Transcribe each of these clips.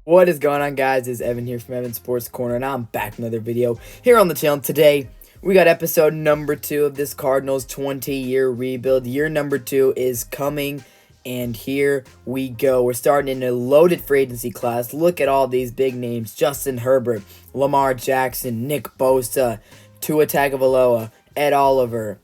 What is going on, guys? It's Evan here from Evan Sports Corner, and I'm back with another video here on the channel. Today, we got episode number 2 of this Cardinals 20-year rebuild. Year number 2 is coming, and here we go. We're starting in a loaded free agency class. Look at all these big names: Justin Herbert, Lamar Jackson, Nick Bosa, Tua Tagovailoa, Ed Oliver,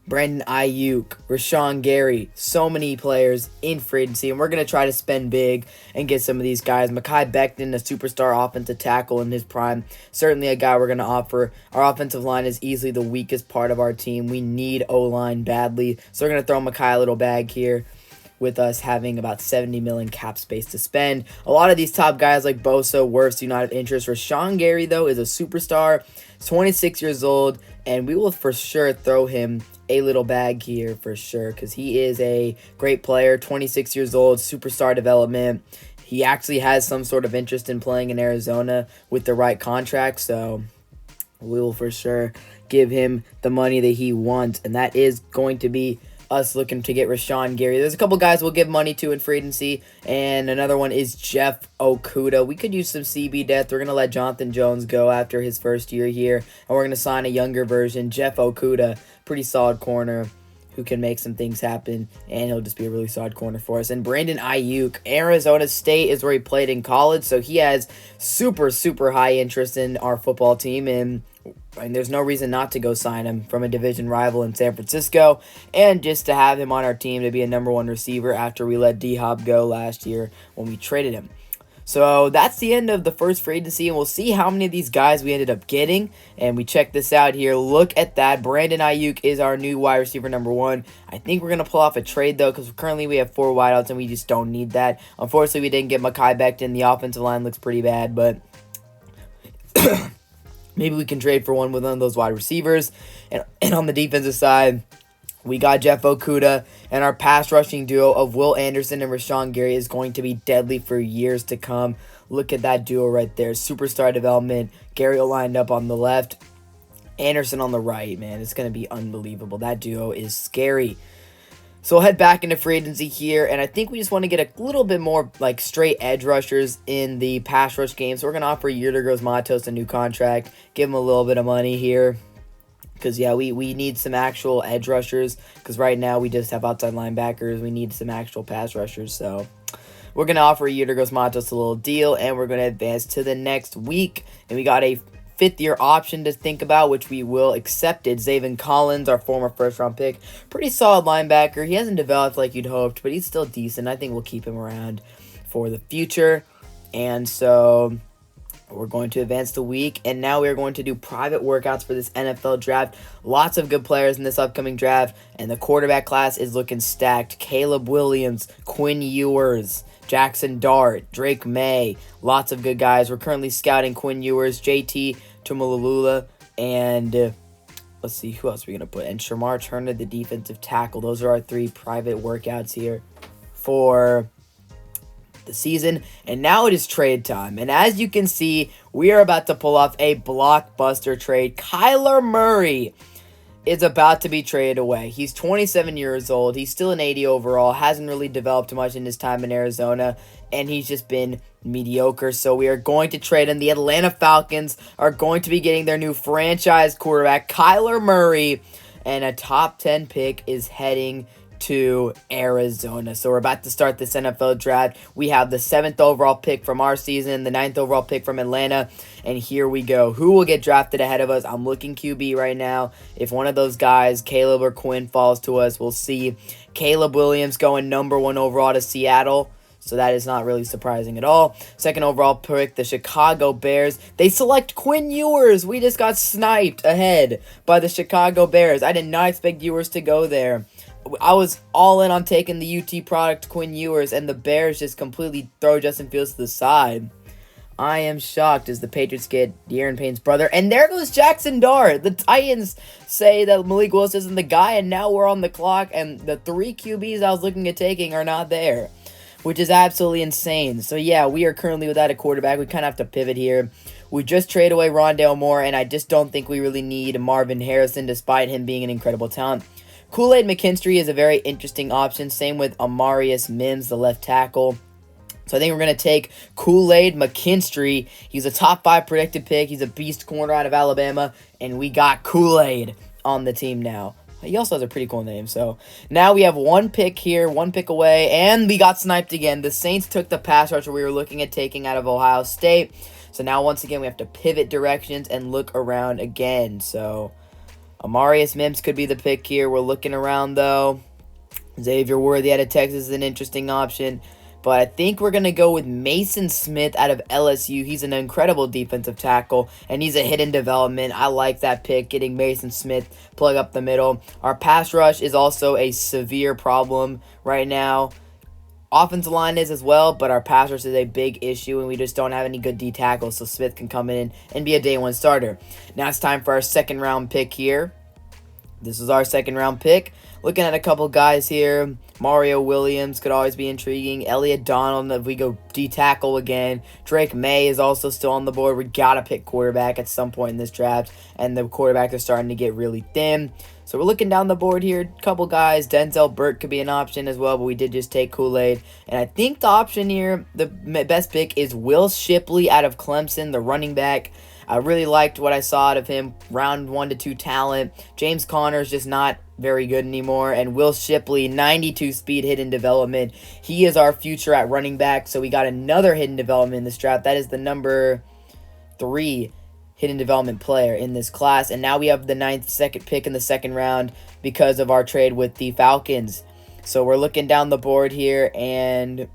Brandon Ayuk, Rashawn Gary, so many players in free agency, and we're going to try to spend big and get some of these guys. Mekhi Becton, a superstar offensive tackle in his prime, certainly a guy we're going to offer. Our offensive line is easily the weakest part of our team. We need O-line badly, so we're going to throw Mekhi a little bag here with us having about $70 million cap space to spend. A lot of these top guys like Bosa, Wirfs do not have interest. Rashawn Gary, though, is a superstar. He's 26 years old, and we will for sure throw him a little bag here for sure because he is a great player, 26 years old, superstar development. He actually has some sort of interest in playing in Arizona with the right contract, so we will for sure give him the money that he wants, and that is going to be us looking to get Rashawn Gary. There's a couple guys we'll give money to in free agency, and another one is Jeff Okudah. We could use some CB depth. We're going to let Jonathan Jones go after his first year here, and we're going to sign a younger version, Jeff Okudah, pretty solid corner who can make some things happen, and he'll just be a really solid corner for us. And Brandon Ayuk, Arizona State is where he played in college, so he has super high interest in our football team, and there's no reason not to go sign him from a division rival in San Francisco, and just to have him on our team to be a number 1 receiver after we let D-Hop go last year when we traded him. So that's the end of the first free agency, and we'll see how many of these guys we ended up getting. And we check this out here. Look at that. Brandon Ayuk is our new wide receiver number 1. I think we're going to pull off a trade, though, because currently we have 4 wideouts, and we just don't need that. Unfortunately, we didn't get Mekhi Becton. The offensive line looks pretty bad, but maybe we can trade for one of those wide receivers. And on the defensive side, we got Jeff Okudah, and our pass rushing duo of Will Anderson and Rashawn Gary is going to be deadly for years to come. Look at that duo right there. Superstar development. Gary lined up on the left, Anderson on the right, man. It's going to be unbelievable. That duo is scary. So we'll head back into free agency here, and I think we just want to get a little bit more like straight edge rushers in the pass rush game. So we're going to offer Yeturgos Matos a new contract, give him a little bit of money here. Because, yeah, we need some actual edge rushers. Because right now we just have outside linebackers. We need some actual pass rushers. So we're going to offer Yeturgos Matos a little deal. And we're going to advance to the next week. And we got a 5th-year option to think about, which we will accept it. Zaven Collins, our former first-round pick. Pretty solid linebacker. He hasn't developed like you'd hoped, but he's still decent. I think we'll keep him around for the future. And so we're going to advance the week, and now we're going to do private workouts for this NFL draft. Lots of good players in this upcoming draft, and the quarterback class is looking stacked. Caleb Williams, Quinn Ewers, Jackson Dart, Drake May, lots of good guys. We're currently scouting Quinn Ewers, JT Tumalulula, and let's see, who else are we going to put? And Shamar Turner, the defensive tackle. Those are our 3 private workouts here for the season. And now it is trade time, and as you can see, we are about to pull off a blockbuster trade. Kyler Murray is about to be traded away. He's 27 years old. He's still an 80 overall, hasn't really developed much in his time in Arizona, and he's just been mediocre. So we are going to trade him. The Atlanta Falcons are going to be getting their new franchise quarterback, Kyler Murray, and a top 10 pick is heading to Arizona. So we're about to start this NFL draft. We have the 7th overall pick from our season, the 9th overall pick from Atlanta, and here we go. Who will get drafted ahead of us? I'm looking QB right now. If one of those guys, Caleb or Quinn, falls to us, we'll see. Caleb Williams going number 1 overall to Seattle, so that is not really surprising at all. 2nd overall pick, the Chicago Bears. They select Quinn Ewers. We just got sniped ahead by the Chicago Bears. I did not expect Ewers to go there. I was all in on taking the UT product, Quinn Ewers, and the Bears just completely throw Justin Fields to the side. I am shocked as the Patriots get De'Aaron Payne's brother. And there goes Jackson Dart. The Titans say that Malik Willis isn't the guy, and now we're on the clock, and the 3 QBs I was looking at taking are not there, which is absolutely insane. So, yeah, we are currently without a quarterback. We kind of have to pivot here. We just traded away Rondale Moore, and I just don't think we really need Marvin Harrison, despite him being an incredible talent. Kool-Aid McKinstry is a very interesting option. Same with Amarius Mims, the left tackle. So I think we're going to take Kool-Aid McKinstry. He's a top 5 predicted pick. He's a beast corner out of Alabama. And we got Kool-Aid on the team now. He also has a pretty cool name. So now we have one pick here, one pick away. And we got sniped again. The Saints took the pass rusher we were looking at taking out of Ohio State. So now once again we have to pivot directions and look around again. So Amarius Mims could be the pick here. We're looking around though. Xavier Worthy out of Texas is an interesting option. But I think we're going to go with Mason Smith out of LSU. He's an incredible defensive tackle, and he's a hidden development. I like that pick, getting Mason Smith, plug up the middle. Our pass rush is also a severe problem right now. Offensive line is as well, but our pass rush is a big issue, and we just don't have any good D tackles, so Smith can come in and be a day one starter. Now it's time for our second round pick here. This is our second round pick. Looking at a couple guys here. Mario Williams could always be intriguing. Elliott Donald, if we go D-tackle again. Drake May is also still on the board. We got to pick quarterback at some point in this draft. And the quarterbacks are starting to get really thin. So we're looking down the board here. A couple guys. Denzel Burke could be an option as well, but we did just take Kool-Aid. And I think the option here, the best pick, is Will Shipley out of Clemson, the running back. I really liked what I saw out of him. Round 1 to 2 talent. James Conner's just not very good anymore. And Will Shipley, 92 speed hidden development. He is our future at running back. So we got another hidden development in this draft. That is the number 3 hidden development player in this class. And now we have the second pick in the second round because of our trade with the Falcons. So we're looking down the board here, and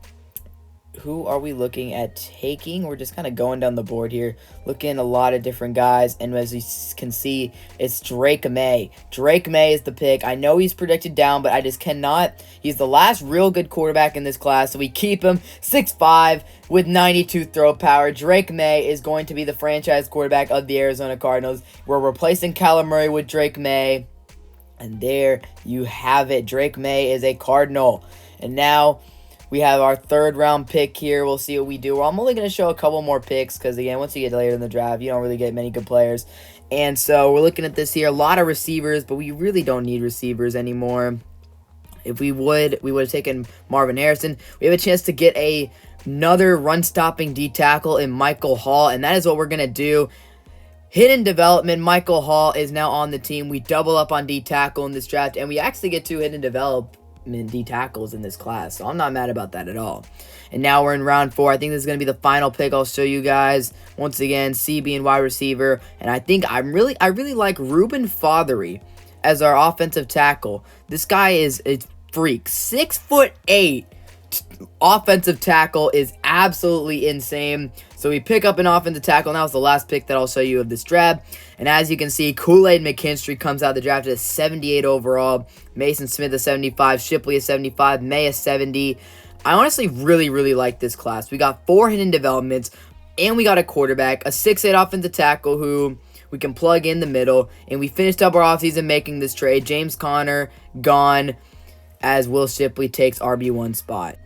who are we looking at taking? We're just kind of going down the board here, looking at a lot of different guys, and as you can see, it's Drake May. Drake May is the pick. I know he's predicted down, but I just cannot. He's the last real good quarterback in this class, so we keep him. 6'5", with 92 throw power. Drake May is going to be the franchise quarterback of the Arizona Cardinals. We're replacing Kyler Murray with Drake May, and there you have it. Drake May is a Cardinal. And now we have our third round pick here. We'll see what we do. I'm only going to show a couple more picks because, again, once you get later in the draft, you don't really get many good players. And so we're looking at this here. A lot of receivers, but we really don't need receivers anymore. If we would have taken Marvin Harrison. We have a chance to get another run-stopping D-tackle in Michael Hall, and that is what we're going to do. Hidden development, Michael Hall is now on the team. We double up on D-tackle in this draft, and we actually get 2 hidden development D tackles in this class, so I'm not mad about that at all. And now we're in round 4. I think this is going to be the final pick I'll show you guys. Once again, CB and wide receiver, and I think I really like Ruben Fothery as our offensive tackle. This guy is a freak. 6'8" offensive tackle is absolutely insane. So we pick up an offensive tackle, and that was the last pick that I'll show you of this draft. And as you can see, Kool-Aid McKinstry comes out of the draft at 78 overall. Mason Smith is 75. Shipley is 75. May is 70. I honestly really like this class. We got 4 hidden developments, and we got a quarterback, a 6'8" offensive tackle who we can plug in the middle. And we finished up our offseason making this trade. James Conner gone as Will Shipley takes RB1 spot.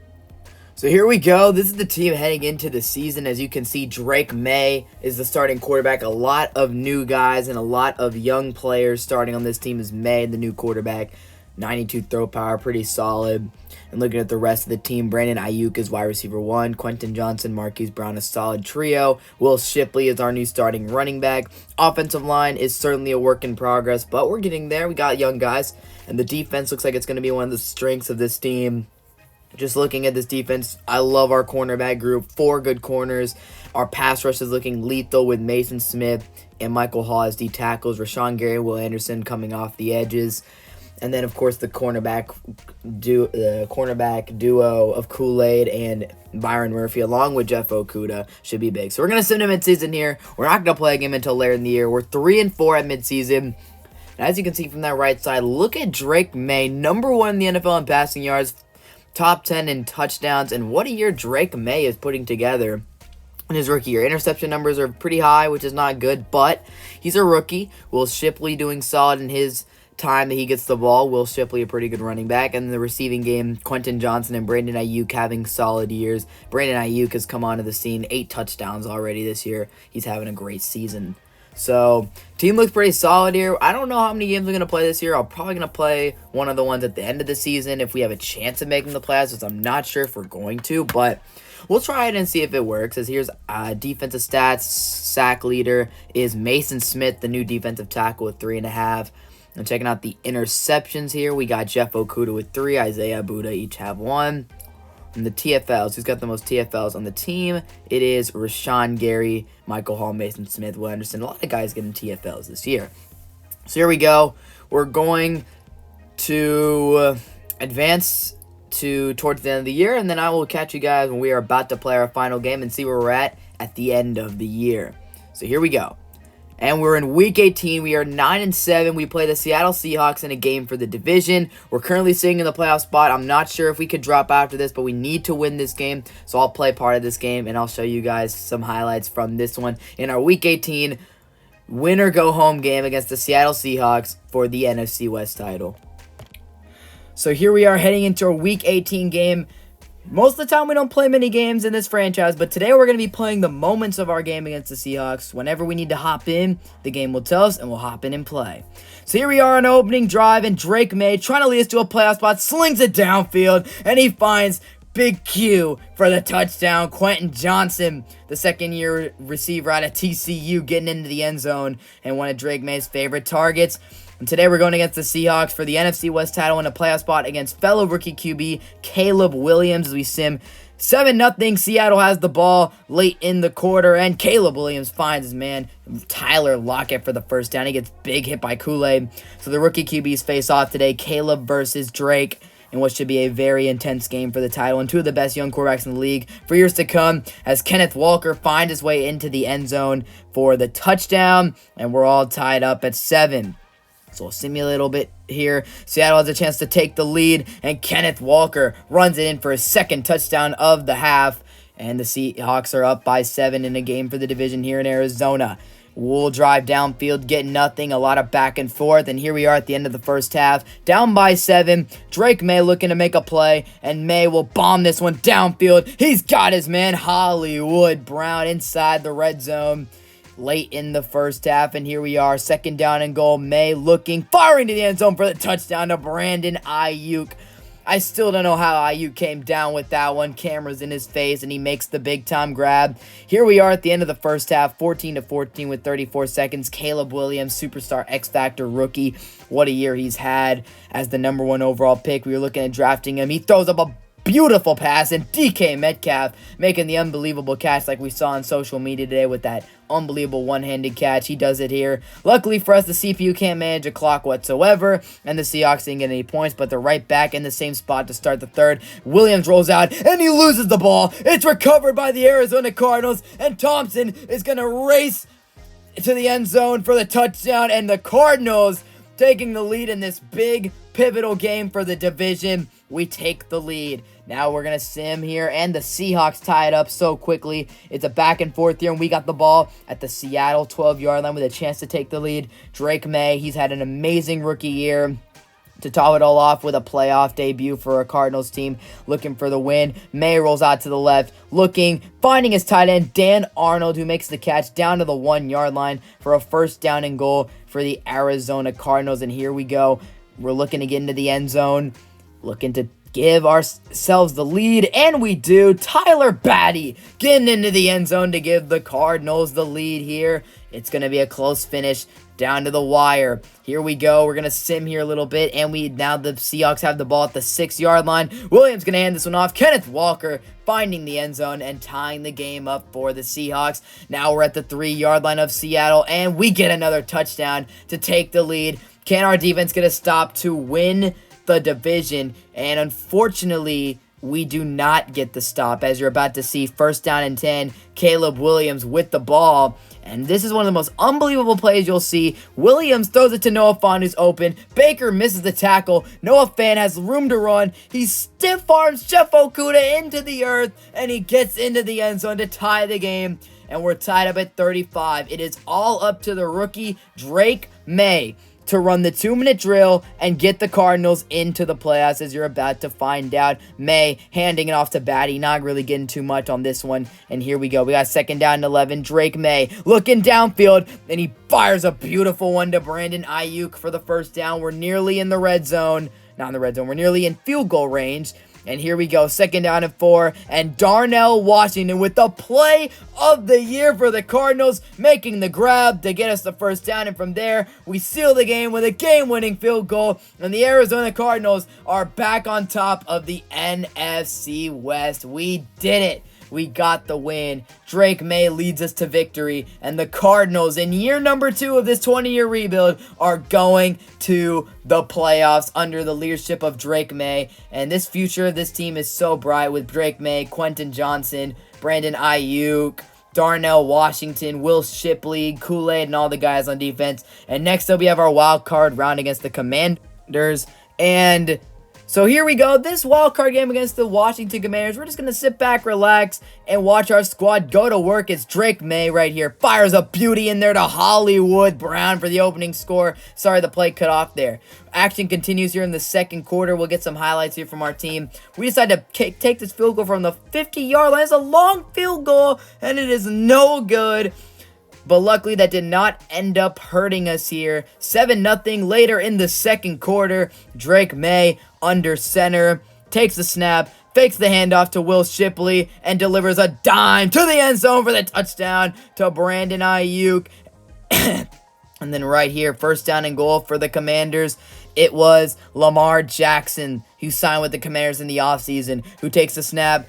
So here we go. This is the team heading into the season. As you can see, Drake May is the starting quarterback. A lot of new guys and a lot of young players starting on this team is May, the new quarterback. 92 throw power, pretty solid. And looking at the rest of the team, Brandon Ayuk is wide receiver 1. Quentin Johnson, Marquise Brown, a solid trio. Will Shipley is our new starting running back. Offensive line is certainly a work in progress, but we're getting there. We got young guys, and the defense looks like it's going to be one of the strengths of this team. Just looking at this defense, I love our cornerback group. 4 good corners. Our pass rush is looking lethal with Mason Smith and Michael Hall as D tackles. Rashawn Gary and Will Anderson coming off the edges. And then, of course, the cornerback duo of Kool-Aid and Byron Murphy, along with Jeff Okudah, should be big. So we're going to send him midseason here. We're not going to play a game until later in the year. We're 3-4 at midseason. And as you can see from that right side, look at Drake May, number 1 in the NFL in passing yards, top 10 in touchdowns, and what a year Drake May is putting together in his rookie year. Interception numbers are pretty high, which is not good, but he's a rookie. Will Shipley doing solid in his time that he gets the ball. Will Shipley, a pretty good running back. And in the receiving game, Quentin Johnson and Brandon Ayuk having solid years. Brandon Ayuk has come onto the scene, 8 touchdowns already this year. He's having a great season. So, team looks pretty solid here. I don't know how many games we're going to play this year. I'm probably going to play one of the ones at the end of the season if we have a chance of making the playoffs, which I'm not sure if we're going to. But we'll try it and see if it works. As here's defensive stats. Sack leader is Mason Smith, the new defensive tackle, with 3.5. And checking out the interceptions here, we got Jeff Okudah with 3. Isaiah Buda each have 1. And the TFLs, who's got the most TFLs on the team? It is Rashawn Gary, Michael Hall, Mason Smith, Will Anderson. A lot of guys getting TFLs this year. So here we go. We're going to advance towards the end of the year, and then I will catch you guys when we are about to play our final game and see where we're at the end of the year. So here we go. And we're in Week 18. We are 9-7. We play the Seattle Seahawks in a game for the division. We're currently sitting in the playoff spot. I'm not sure if we could drop after this, but we need to win this game. So I'll play part of this game, and I'll show you guys some highlights from this one in our Week 18 win-or-go-home game against the Seattle Seahawks for the NFC West title. So here we are heading into our Week 18 game. Most of the time we don't play many games in this franchise, but today we're going to be playing the moments of our game against the Seahawks. Whenever we need to hop in, the game will tell us, and we'll hop in and play. So here we are on opening drive, and Drake May, trying to lead us to a playoff spot, slings it downfield, and he finds Big Q for the touchdown. Quentin Johnson, the second-year receiver out of TCU, getting into the end zone, and one of Drake May's favorite targets. And today we're going against the Seahawks for the NFC West title in a playoff spot against fellow rookie QB Caleb Williams as we sim 7-0. Seattle has the ball late in the quarter, and Caleb Williams finds his man Tyler Lockett for the first down. He gets big hit by Kool-Aid. So the rookie QBs face off today, Caleb versus Drake, in what should be a very intense game for the title, and two of the best young quarterbacks in the league for years to come, as Kenneth Walker finds his way into the end zone for the touchdown, and we're all tied up at 7. So we'll simulate a little bit here. Seattle has a chance to take the lead, and Kenneth Walker runs it in for his second touchdown of the half, and the Seahawks are up by 7 in a game for the division here in Arizona. We'll drive downfield, get nothing, a lot of back and forth, and here we are at the end of the first half, down by 7. Drake May looking to make a play, and May will bomb this one downfield. He's got his man Hollywood Brown inside the red zone late in the first half, and here we are, second down and goal. May looking, firing to the end zone for the touchdown to Brandon Ayuk. I still don't know how Ayuk came down with that one. Camera's in his face, and he makes the big-time grab. Here we are at the end of the first half, 14-14 with 34 seconds. Caleb Williams, superstar X-Factor rookie. What a year he's had as the number 1 overall pick. We were looking at drafting him. He throws up a beautiful pass, and DK Metcalf making the unbelievable catch like we saw on social media today with that unbelievable one-handed catch. He does it here. Luckily for us, the CPU can't manage a clock whatsoever, and the Seahawks didn't get any points, but they're right back in the same spot to start the third. Williams rolls out, and he loses the ball. It's recovered by the Arizona Cardinals, and Thompson is going to race to the end zone for the touchdown, and the Cardinals taking the lead in this big, pivotal game for the division. We take the lead. Now we're going to sim here, and the Seahawks tie it up so quickly. It's a back and forth here, and we got the ball at the Seattle 12-yard line with a chance to take the lead. Drake May, he's had an amazing rookie year. To top it all off with a playoff debut for a Cardinals team looking for the win. May rolls out to the left, looking, finding his tight end, Dan Arnold, who makes the catch down to the 1-yard line for a first down and goal for the Arizona Cardinals. And here we go. We're looking to get into the end zone, looking to give ourselves the lead, and we do. Tyler Batty getting into the end zone to give the Cardinals the lead here. It's going to be a close finish down to the wire. Here we go. We're going to sim here a little bit, and now the Seahawks have the ball at the 6-yard line. Williams going to hand this one off. Kenneth Walker finding the end zone and tying the game up for the Seahawks. Now we're at the 3-yard line of Seattle, and we get another touchdown to take the lead. Can our defense get a stop to win the division? And unfortunately, we do not get the stop, as you're about to see. First down and 10, Caleb Williams with the ball, and this is one of the most unbelievable plays you'll see. Williams throws it to Noah Fant, who's open. Baker misses the tackle. Noah Fant has room to run. He stiff arms Jeff Okudah into the earth, and he gets into the end zone to tie the game, and we're tied up at 35. It is all up to the rookie Drake May to run the 2-minute drill and get the Cardinals into the playoffs, as you're about to find out. May handing it off to Batty, not really getting too much on this one. And here we go. We got second down and 11. Drake May looking downfield, and he fires a beautiful one to Brandon Ayuk for the first down. We're nearly in the red zone. Not in the red zone. We're nearly in field goal range. And here we go, 2nd down and 4, and Darnell Washington with the play of the year for the Cardinals, making the grab to get us the first down, and from there, we seal the game with a game-winning field goal, and the Arizona Cardinals are back on top of the NFC West. We did it. We got the win. Drake May leads us to victory, and the Cardinals, in year number 2 of this 20-year rebuild, are going to the playoffs under the leadership of Drake May. And this future of this team is so bright with Drake May, Quentin Johnson, Brandon Ayuk, Darnell Washington, Will Shipley, Kool-Aid, and all the guys on defense. And next up, we have our wild card round against the Commanders. And so here we go, this wild card game against the Washington Commanders. We're just going to sit back, relax, and watch our squad go to work. It's Drake May right here. Fires a beauty in there to Hollywood Brown for the opening score. Sorry, the play cut off there. Action continues here in the second quarter. We'll get some highlights here from our team. We decided to take this field goal from the 50-yard line. It's a long field goal, and it is no good. But luckily, that did not end up hurting us here. 7-0 later in the second quarter. Drake May under center, takes the snap, fakes the handoff to Will Shipley, and delivers a dime to the end zone for the touchdown to Brandon Ayuk. And then right here, 1st down and goal for the Commanders. It was Lamar Jackson, who signed with the Commanders in the offseason, who takes the snap,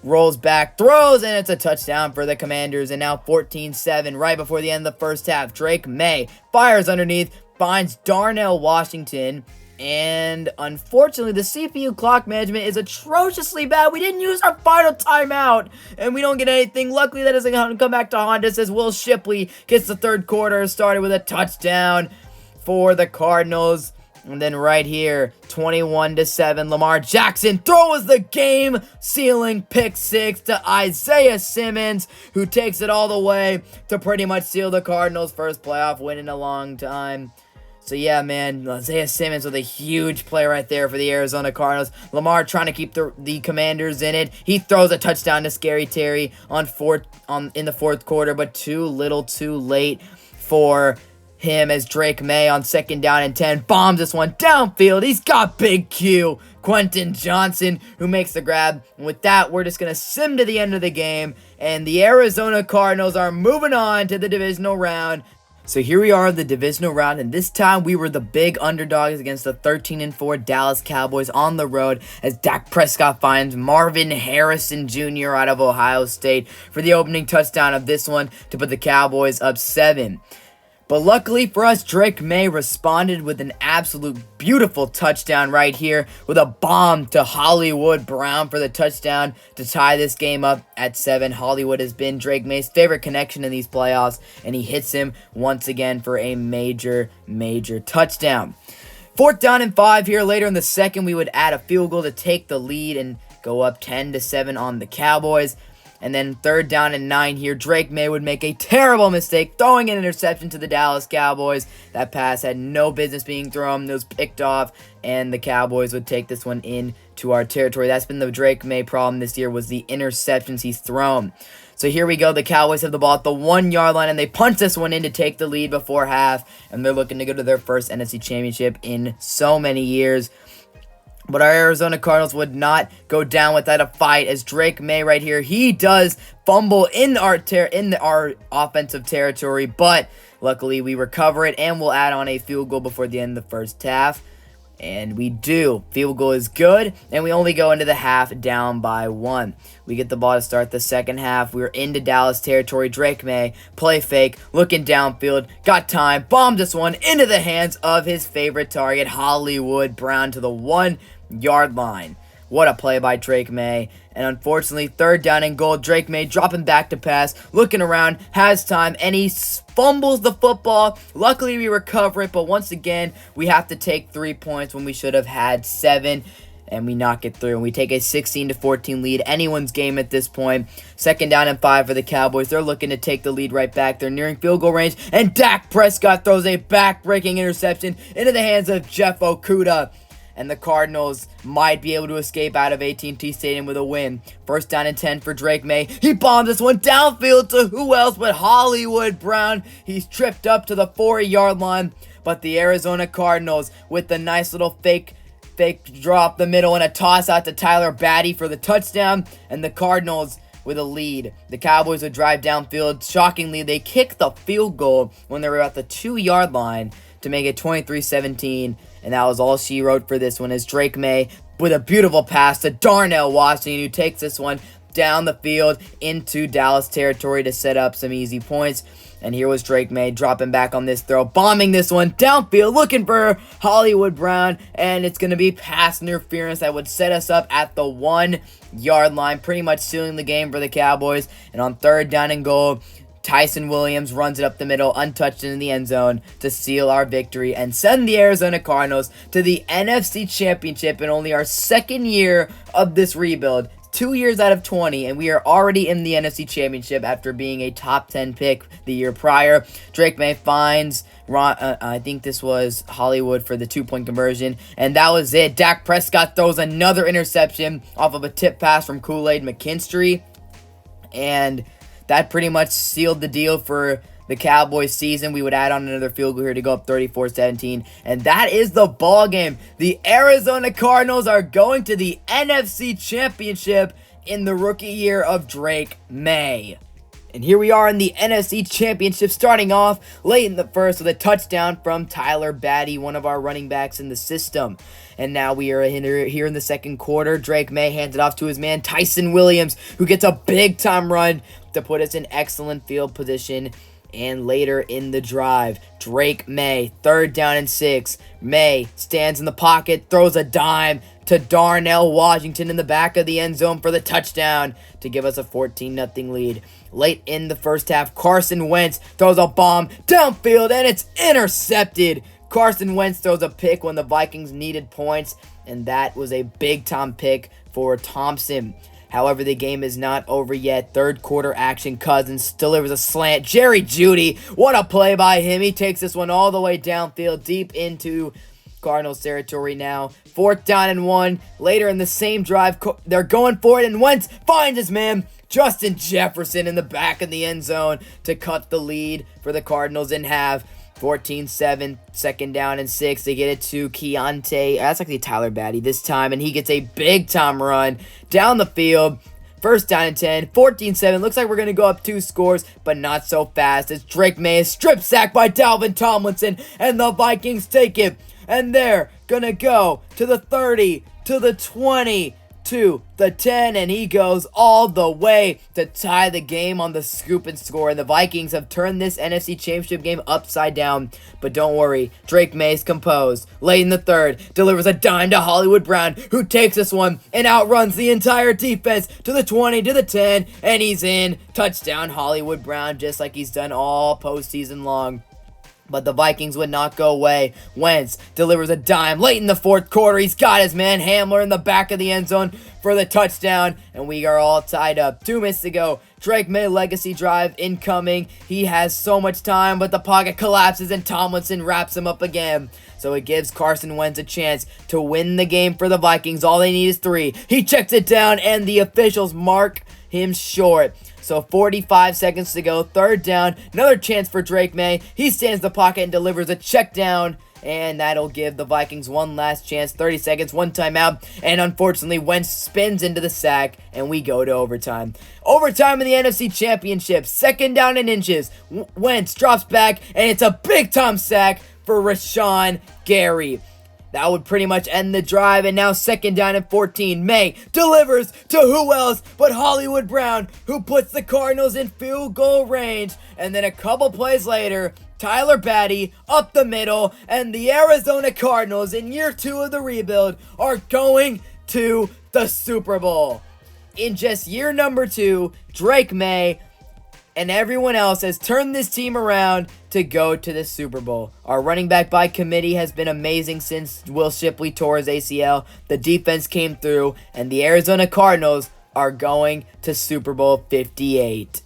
rolls back, throws, and it's a touchdown for the Commanders. And now 14-7 right before the end of the first half. Drake May fires underneath, finds Darnell Washington, and unfortunately the CPU clock management is atrociously bad. We didn't use our final timeout, and we don't get anything. Luckily, that doesn't come back to haunt us as Will Shipley gets the third quarter started with a touchdown for the Cardinals. And then right here, 21-7, Lamar Jackson throws the game-sealing pick 6 to Isaiah Simmons, who takes it all the way to pretty much seal the Cardinals' first playoff win in a long time. So yeah, man, Isaiah Simmons with a huge play right there for the Arizona Cardinals. Lamar trying to keep the Commanders in it. He throws a touchdown to Scary Terry in the fourth quarter, but too little too late for him as Drake May on 2nd down and 10 bombs this one downfield. He's got Big Q, Quentin Johnson, who makes the grab. And with that, we're just going to sim to the end of the game, and the Arizona Cardinals are moving on to the divisional round. So here we are in the divisional round, and this time we were the big underdogs against the 13-4 Dallas Cowboys on the road as Dak Prescott finds Marvin Harrison Jr. out of Ohio State for the opening touchdown of this one to put the Cowboys up 7. But luckily for us, Drake May responded with an absolute beautiful touchdown right here with a bomb to Hollywood Brown for the touchdown to tie this game up at 7. Hollywood has been Drake May's favorite connection in these playoffs, and he hits him once again for a major touchdown. 4th down and 5 here. Later in the second, we would add a field goal to take the lead and go up 10-7 on the Cowboys. And then 3rd down and 9 here, Drake May would make a terrible mistake, throwing an interception to the Dallas Cowboys. That pass had no business being thrown. It was picked off, and the Cowboys would take this one into our territory. That's been the Drake May problem this year, was the interceptions he's thrown. So here we go. The Cowboys have the ball at the 1-yard line, and they punch this one in to take the lead before half, and they're looking to go to their first NFC Championship in so many years. But our Arizona Cardinals would not go down without a fight as Drake May right here, he does fumble in our offensive territory, but luckily we recover it and we'll add on a field goal before the end of the first half. And we do. Field goal is good, and we only go into the half down by 1. We get the ball to start the second half. We're into Dallas territory. Drake May, play fake, looking downfield, got time, bombed this one into the hands of his favorite target, Hollywood Brown, to the 1-yard line. What a play by Drake May. And unfortunately, 3rd down and goal. Drake May dropping back to pass, looking around, has time, and he fumbles the football. Luckily, we recover it, but once again, we have to take 3 points when we should have had 7. And we knock it through, and we take a 16-14 lead. Anyone's game at this point. 2nd down and 5 for the Cowboys. They're looking to take the lead right back. They're nearing field goal range, and Dak Prescott throws a back-breaking interception into the hands of Jeff Okudah. And the Cardinals might be able to escape out of AT&T Stadium with a win. 1st down and 10 for Drake May. He bombs this one downfield to who else but Hollywood Brown. He's tripped up to the 4-yard line. But the Arizona Cardinals, with the nice little fake fake draw up the middle and a toss out to Tyler Batty for the touchdown, and the Cardinals with a lead. The Cowboys would drive downfield. Shockingly, they kicked the field goal when they were at the 2-yard line to make it 23-17, and that was all she wrote for this one, as Drake May with a beautiful pass to Darnell Washington, who takes this one down the field into Dallas territory to set up some easy points. And here was Drake May dropping back on this throw, bombing this one downfield, looking for Hollywood Brown, and it's going to be pass interference that would set us up at the 1-yard line, pretty much sealing the game for the Cowboys. And on 3rd down and goal, Tyson Williams runs it up the middle, untouched into the end zone to seal our victory and send the Arizona Cardinals to the NFC Championship in only our 2nd year of this rebuild. 2 years out of 20, and we are already in the NFC Championship after being a top 10 pick the year prior. Drake May finds I think this was Hollywood for the 2-point conversion, and that was it. Dak Prescott throws another interception off of a tip pass from Kool-Aid McKinstry, and that pretty much sealed the deal for the Cowboys season. We would add on another field goal here to go up 34-17. And that is the ball game. The Arizona Cardinals are going to the NFC Championship in the rookie year of Drake May. And here we are in the NFC Championship, starting off late in the first with a touchdown from Tyler Batty, one of our running backs in the system. And now we are here in the second quarter. Drake May hands it off to his man Tyson Williams, who gets a big-time run to put us in excellent field position. And later in the drive, Drake May, 3rd down and 6. May stands in the pocket, throws a dime to Darnell Washington in the back of the end zone for the touchdown to give us a 14-0 lead. Late in the first half, Carson Wentz throws a bomb downfield, and it's intercepted. Carson Wentz throws a pick when the Vikings needed points, and that was a big-time pick for Thompson. However, the game is not over yet. 3rd quarter action. Cousins delivers a slant. Jerry Jeudy, what a play by him. He takes this one all the way downfield, deep into Cardinals territory now. 4th down and 1. Later in the same drive, they're going for it, and Wentz finds his man Justin Jefferson in the back of the end zone to cut the lead for the Cardinals in half. 14-7, 2nd down and 6. They get it to Keontae. That's actually Tyler Batty this time, and he gets a big-time run down the field. 1st down and 10, 14-7. Looks like we're going to go up 2 scores, but not so fast, as Drake May is strip sacked by Dalvin Tomlinson, and the Vikings take it. And they're going to go to the 30, to the 20, to the 10, and he goes all the way to tie the game on the scoop and score. And the Vikings have turned this NFC Championship game upside down. But don't worry, Drake May's composed. Late in the 3rd, delivers a dime to Hollywood Brown, who takes this one and outruns the entire defense to the 20, to the 10, and he's in. Touchdown Hollywood Brown, just like he's done all postseason long. But the Vikings would not go away. Wentz delivers a dime late in the 4th quarter. He's got his man Hamler in the back of the end zone for the touchdown, and we are all tied up. 2 minutes to go. Drake May legacy drive incoming. He has so much time, but the pocket collapses, and Tomlinson wraps him up again. So it gives Carson Wentz a chance to win the game for the Vikings. All they need is 3. He checks it down, and the officials mark him short. So 45 seconds to go, 3rd down, another chance for Drake May. He stands in the pocket and delivers a check down, and that'll give the Vikings one last chance. 30 seconds, 1 timeout, and unfortunately Wentz spins into the sack, and we go to overtime. Overtime in the NFC Championship, 2nd down and inches. Wentz drops back, and it's a big-time sack for Rashawn Gary. That would pretty much end the drive, and now 2nd down and 14. May delivers to who else but Hollywood Brown, who puts the Cardinals in field goal range. And then a couple plays later, Tyler Batty up the middle, and the Arizona Cardinals in year 2 of the rebuild are going to the Super Bowl. In just year number 2, Drake May and everyone else has turned this team around to go to the Super Bowl. Our running back by committee has been amazing since Will Shipley tore his ACL. The defense came through, and the Arizona Cardinals are going to Super Bowl 58.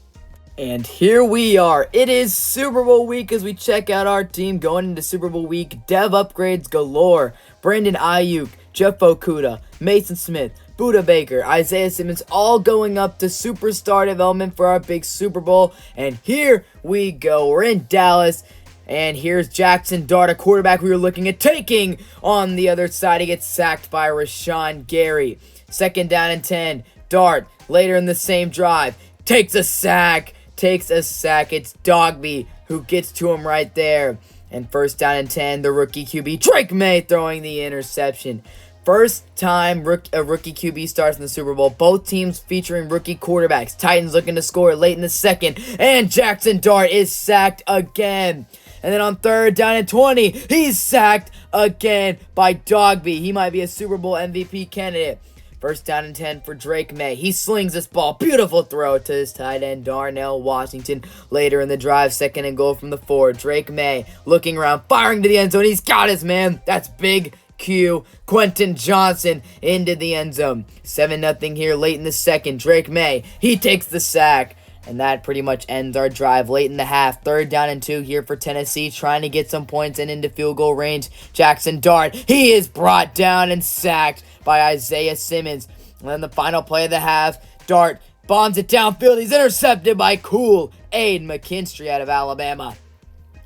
And here we are. It is Super Bowl week as we check out our team going into Super Bowl week. Dev upgrades galore. Brandon Ayuk, Jeff Okudah, Mason Smith, Budda Baker, Isaiah Simmons, all going up to superstar development for our big Super Bowl. And here we go. We're in Dallas, And here's Jackson Dart, a quarterback we were looking at taking on the other side. He gets sacked by Rashawn Gary. 2nd down and 10. Dart, later in the same drive, takes a sack. It's Dogby who gets to him right there. And 1st down and 10, the rookie QB, Drake May, throwing the interception. First time a rookie QB starts in the Super Bowl. Both teams featuring rookie quarterbacks. Titans looking to score late in the 2nd. And Jackson Dart is sacked again. And then on 3rd down and 20, he's sacked again by Dogby. He might be a Super Bowl MVP candidate. 1st down and 10 for Drake May. He slings this ball. Beautiful throw to his tight end, Darnell Washington. Later in the drive, 2nd and goal from the 4. Drake May looking around, firing to the end zone. He's got his man. That's big Q. Quentin Johnson into the end zone. 7-0 here late in the 2nd. Drake May, he takes the sack. And that pretty much ends our drive late in the half. 3rd down and 2 here for Tennessee, trying to get some points and into field goal range. Jackson Dart, he is brought down and sacked by Isaiah Simmons. And then the final play of the half, Dart bombs it downfield. He's intercepted by cool Aid McKinstry out of Alabama.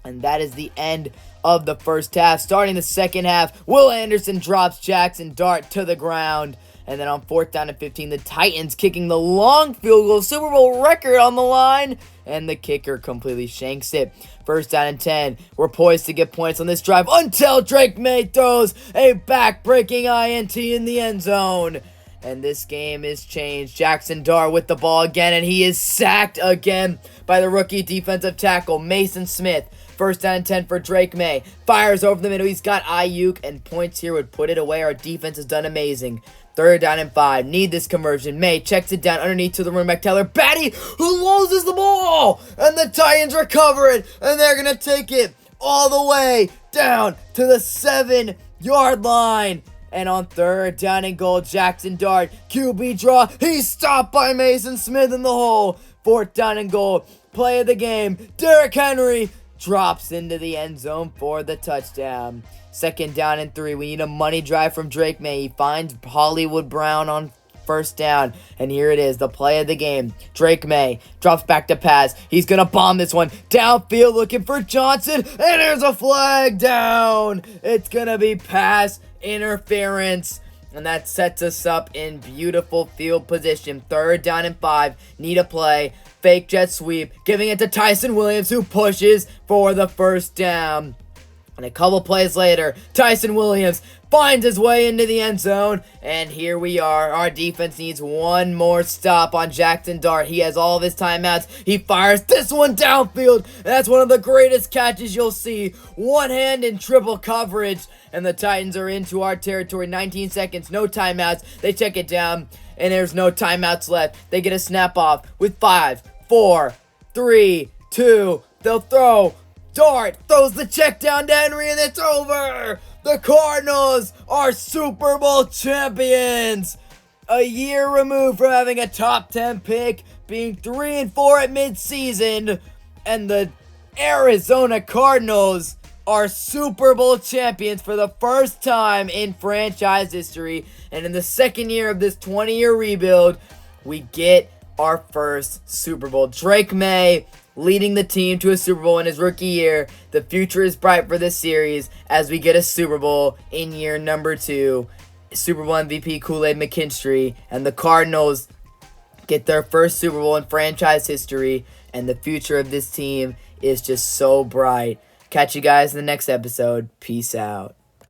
And that is the end of the first half. Starting the second half, Will Anderson drops Jackson Dart to the ground. And then on 4th down and 15, the Titans kicking the long field goal, Super Bowl record on the line. And the kicker completely shanks it. 1st down and 10. We're poised to get points on this drive until Drake May throws a back-breaking INT in the end zone. And this game is changed. Jackson Dart with the ball again, and he is sacked again by the rookie defensive tackle, Mason Smith. 1st down and 10 for Drake May. Fires over the middle. He's got Ayuk, and points here would put it away. Our defense has done amazing. 3rd down and 5. Need this conversion. May checks it down underneath to the running back, Tyler Batty, who loses the ball. And the Titans recover it, and they're going to take it all the way down to the 7-yard line. And on 3rd down and goal, Jackson Dart, QB draw. He's stopped by Mason Smith in the hole. 4th down and goal. Play of the game. Derrick Henry drops into the end zone for the touchdown. 2nd down and 3. We need a money drive from Drake May. He finds Hollywood Brown on 1st down. And here it is, the play of the game. Drake May drops back to pass. He's going to bomb this one. Downfield looking for Johnson. And there's a flag down. It's going to be pass interference. And that sets us up in beautiful field position. 3rd down and 5. Need a play. Fake jet sweep. Giving it to Tyson Williams, who pushes for the 1st down. And a couple plays later, Tyson Williams finds his way into the end zone. And here we are. Our defense needs one more stop on Jackson Dart. He has all of his timeouts. He fires this one downfield. And that's one of the greatest catches you'll see. One hand in triple coverage. And the Titans are into our territory. 19 seconds, no timeouts. They check it down. And there's no timeouts left. They get a snap off with 5, 4, 3, 2. They'll throw. Dart throws the check down to Henry, and it's over. The Cardinals are Super Bowl champions. A year removed from having a top 10 pick, being 3-4 at midseason, and the Arizona Cardinals are Super Bowl champions for the first time in franchise history. And in the 2nd year of this 20-year rebuild, we get our first Super Bowl. Drake May leading the team to a Super Bowl in his rookie year. The future is bright for this series as we get a Super Bowl in year number 2. Super Bowl MVP Kool-Aid McKinstry and the Cardinals get their first Super Bowl in franchise history, and the future of this team is just so bright. Catch you guys in the next episode. Peace out.